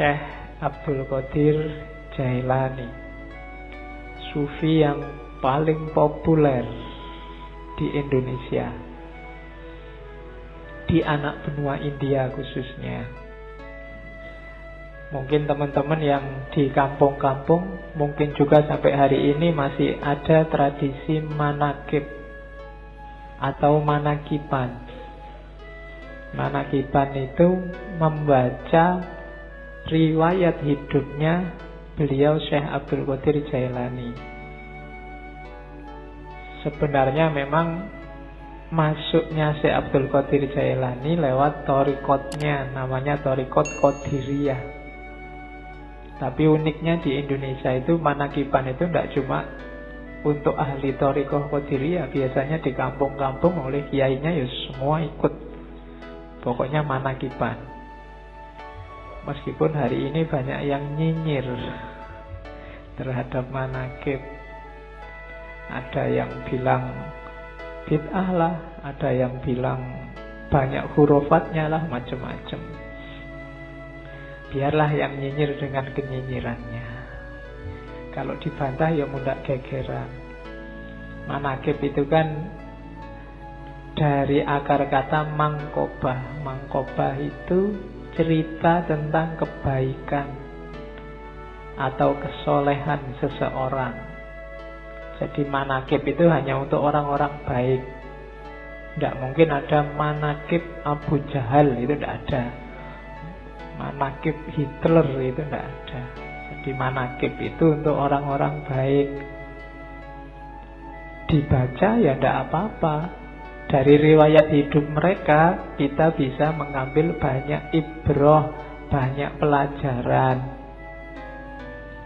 Syekh Abdul Qadir Jailani, sufi yang paling populer di Indonesia, di anak benua India khususnya. Mungkin teman-teman yang di kampung-kampung, mungkin juga sampai hari ini masih ada tradisi manakib atau manakiban. Manakiban itu membaca riwayat hidupnya beliau Syekh Abdul Qadir Jailani. Sebenarnya memang masuknya Syekh Abdul Qadir Jailani lewat thariqatnya, namanya thariqat Qadiriyah. Tapi uniknya di Indonesia itu manakiban itu tidak cuma untuk ahli thariqah Qadiriyah. Biasanya di kampung-kampung oleh kiainya ya semua ikut. Pokoknya manakiban. Meskipun hari ini banyak yang nyinyir terhadap manakib. Ada yang bilang bid'ah lah, ada yang bilang banyak hurufatnya lah, macam-macam. Biarlah yang nyinyir dengan kenyinyirannya. Kalau dibantah ya mundak gegeran. Manakib itu kan dari akar kata mangkobah. Mangkobah itu cerita tentang kebaikan atau kesolehan seseorang. Jadi manakib itu hanya untuk orang-orang baik. Tidak mungkin ada manakib Abu Jahal, itu tidak ada. Manakib Hitler itu tidak ada. Jadi manakib itu untuk orang-orang baik. Dibaca ya tidak apa-apa. Dari riwayat hidup mereka kita bisa mengambil banyak ibrah, banyak pelajaran.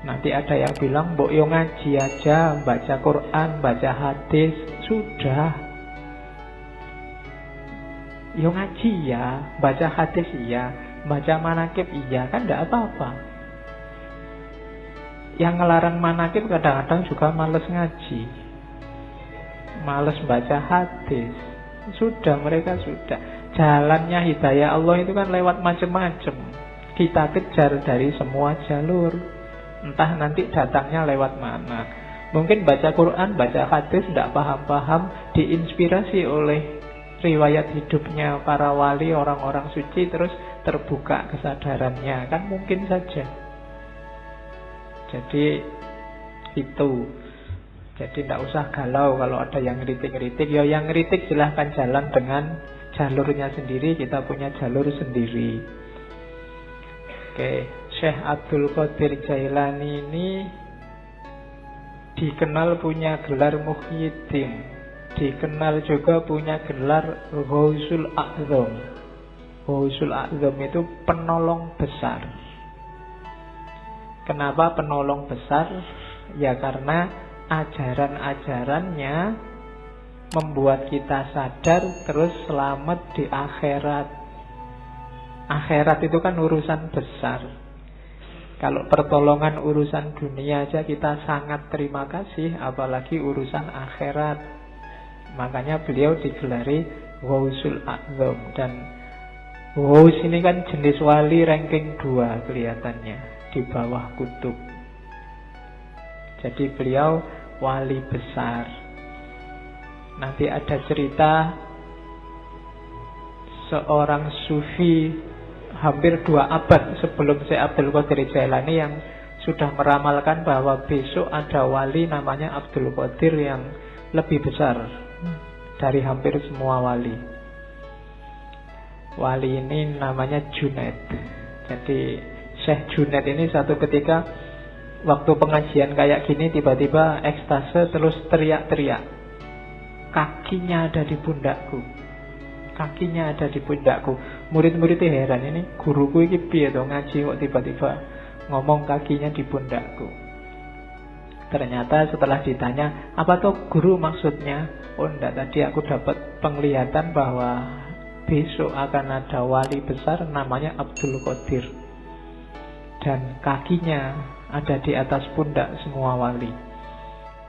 Nanti ada yang bilang mbok yo ngaji aja, baca Quran, baca hadis, sudah. Yo ngaji ya, baca hadis iya, baca manakib iya, kan tidak apa-apa. Yang ngelarang manakib kadang-kadang juga males ngaji, males baca hadis. Sudah, mereka sudah. Jalannya hidayah Allah itu kan lewat macam-macam. Kita kejar dari semua jalur. Entah nanti datangnya lewat mana. Mungkin baca Quran, baca hadis tidak paham-paham, diinspirasi oleh riwayat hidupnya para wali, orang-orang suci, terus terbuka kesadarannya. Kan mungkin saja. Jadi itu. Jadi tidak usah galau kalau ada yang ngeritik-ngeritik. Ya yang ngeritik silahkan jalan dengan jalurnya sendiri. Kita punya jalur sendiri. Oke, Syekh Abdul Qadir Jailani ini dikenal punya gelar Muhyiddin. Dikenal juga punya gelar Ghausul A'zam. Ghausul A'zam itu penolong besar. Kenapa penolong besar? Ya karena ajaran-ajarannya membuat kita sadar terus selamat di akhirat. Akhirat itu kan urusan besar. Kalau pertolongan urusan dunia aja kita sangat terima kasih, apalagi urusan akhirat. Makanya beliau digelari Ghausul A'zam. Dan Ghaus ini kan jenis wali ranking 2 kelihatannya, di bawah kutub. Jadi beliau wali besar. Nanti ada cerita seorang sufi hampir 2 abad sebelum Syekh Abdul Qadir Jailani yang sudah meramalkan bahwa besok ada wali namanya Abdul Qadir yang lebih besar dari hampir semua wali. Wali ini namanya Junaid. Jadi Syekh Junaid ini satu ketika waktu pengajian kayak gini tiba-tiba ekstase terus teriak-teriak. Kakinya ada di pundakku. Kakinya ada di pundakku. Murid-muridnya heran, ini guruku ini piye to ngaji kok tiba-tiba ngomong kakinya di pundakku. Ternyata setelah ditanya, apa tuh guru maksudnya? Oh enggak, tadi aku dapat penglihatan bahwa besok akan ada wali besar namanya Abdul Qadir. Dan kakinya ada di atas pundak semua wali.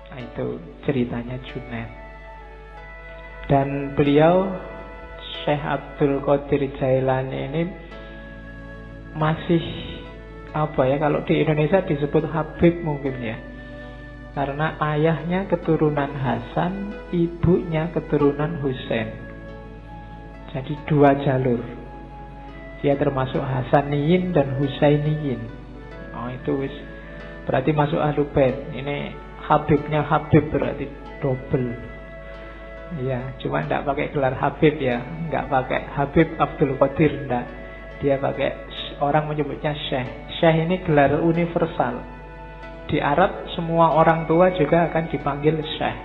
Nah, itu ceritanya Junaid. Dan beliau Syekh Abdul Qadir Jailani ini masih apa ya, kalau di Indonesia disebut Habib mungkin ya. Karena ayahnya keturunan Hasan, ibunya keturunan Husain. Jadi 2 jalur. Dia termasuk Hasaniyin dan Husainiyin. Oh itu wis berarti masuk Ahlul Bait. Ini Habibnya Habib berarti double. Ya, cuma tidak pakai gelar Habib ya, nggak pakai Habib Abdul Qadir, enggak. Dia pakai, orang menyebutnya Syekh. Syekh ini gelar universal. Di Arab semua orang tua juga akan dipanggil Syekh.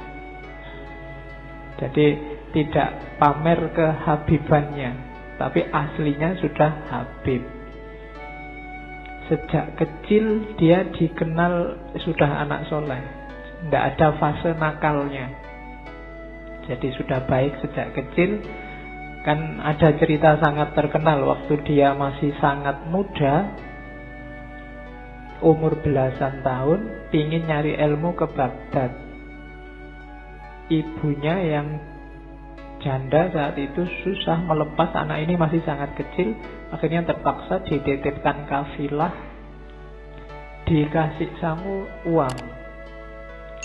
Jadi tidak pamer kehabibannya, tapi aslinya sudah Habib. Sejak kecil dia dikenal sudah anak soleh, tidak ada fase nakalnya. Jadi sudah baik sejak kecil. Kan ada cerita sangat terkenal waktu dia masih sangat muda, umur belasan tahun, ingin nyari ilmu ke Baghdad. Ibunya yang janda saat itu susah melepas anak ini, masih sangat kecil. Akhirnya terpaksa dititipkan kafilah, dikasih sangu uang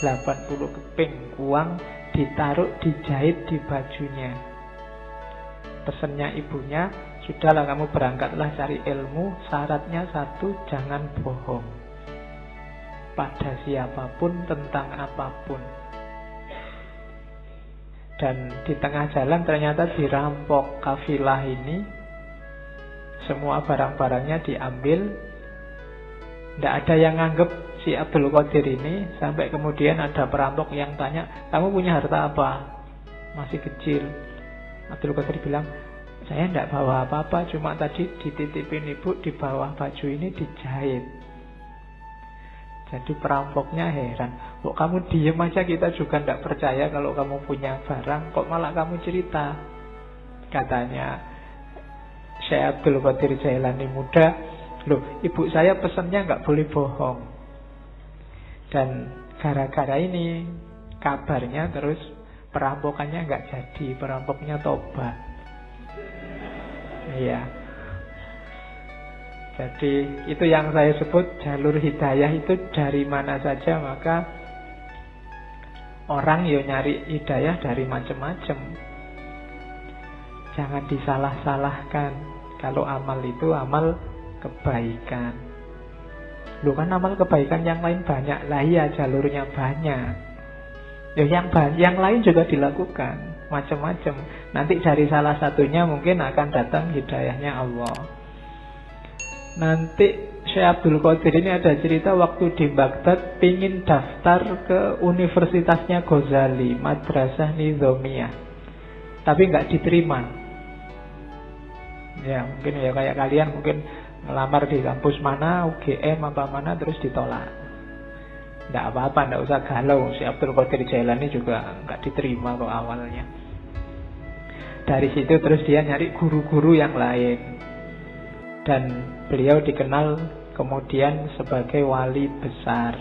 80 keping uang, ditaruh dijahit di bajunya. Pesannya ibunya, sudahlah kamu berangkatlah cari ilmu, syaratnya satu, jangan bohong pada siapapun tentang apapun. Dan di tengah jalan ternyata dirampok kafilah ini, semua barang-barangnya diambil. Tidak ada yang nganggep si Abdul Qadir ini, sampai kemudian ada perampok yang tanya, kamu punya harta apa? Masih kecil. Abdul Qadir bilang, saya tidak bawa apa-apa, cuma tadi dititipin ibu, di bawah baju ini dijahit. Jadi perampoknya heran, kok kamu diem aja, kita juga tidak percaya kalau kamu punya barang, kok malah kamu cerita. Katanya Syekh Abdul Qadir Jailani muda, loh ibu saya pesannya nggak boleh bohong. Dan gara-gara ini kabarnya terus perampokannya nggak jadi, perampoknya tobat. Iya. Jadi itu yang saya sebut jalur hidayah itu dari mana saja, maka orang yo nyari hidayah dari macam-macam. Jangan disalah-salahkan. Kalau amal itu amal kebaikan. Loh kan amal kebaikan yang lain banyak. Lah iya, jalurnya banyak. Ya yang lain juga dilakukan macam-macam. Nanti dari salah satunya mungkin akan datang hidayahnya Allah. Nanti Syekh Abdul Qadir ini ada cerita waktu di Baghdad pingin daftar ke universitasnya Ghazali, Madrasah Nizamiyah, tapi nggak diterima. Ya mungkin ya kayak kalian mungkin ngelamar di kampus mana, UGM apa mana, terus ditolak. Nggak apa-apa, nggak usah galau. Syekh Abdul Qadir Jailani juga nggak diterima kok awalnya. Dari situ terus dia nyari guru-guru yang lain. Dan beliau dikenal kemudian sebagai wali besar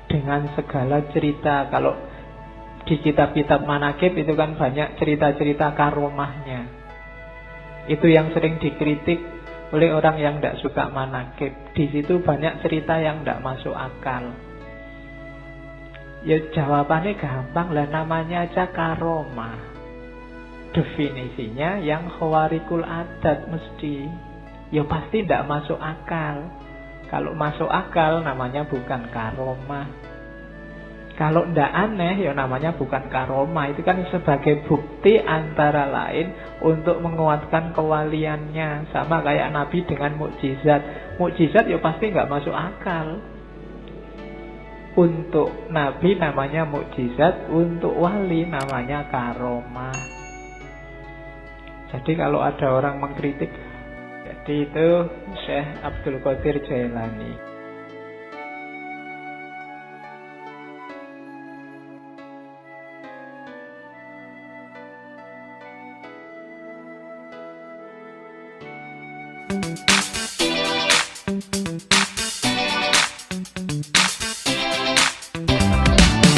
dengan segala cerita. Kalau di kitab-kitab manaqib itu kan banyak cerita-cerita karomahnya. Itu yang sering dikritik oleh orang yang tidak suka manaqib. Di situ banyak cerita yang tidak masuk akal. Ya jawabannya gampang lah, namanya aja karomah. Definisinya yang khawarikul adat mesti. Ya pasti tidak masuk akal. Kalau masuk akal namanya bukan karomah. Kalau tidak aneh ya namanya bukan karomah. Itu kan sebagai bukti antara lain untuk menguatkan kewaliannya. Sama kayak Nabi dengan mukjizat. Mukjizat ya pasti nggak masuk akal. Untuk Nabi namanya mukjizat, untuk wali namanya karomah. Jadi kalau ada orang mengkritik, jadi itu Syekh Abdul Qadir Jailani.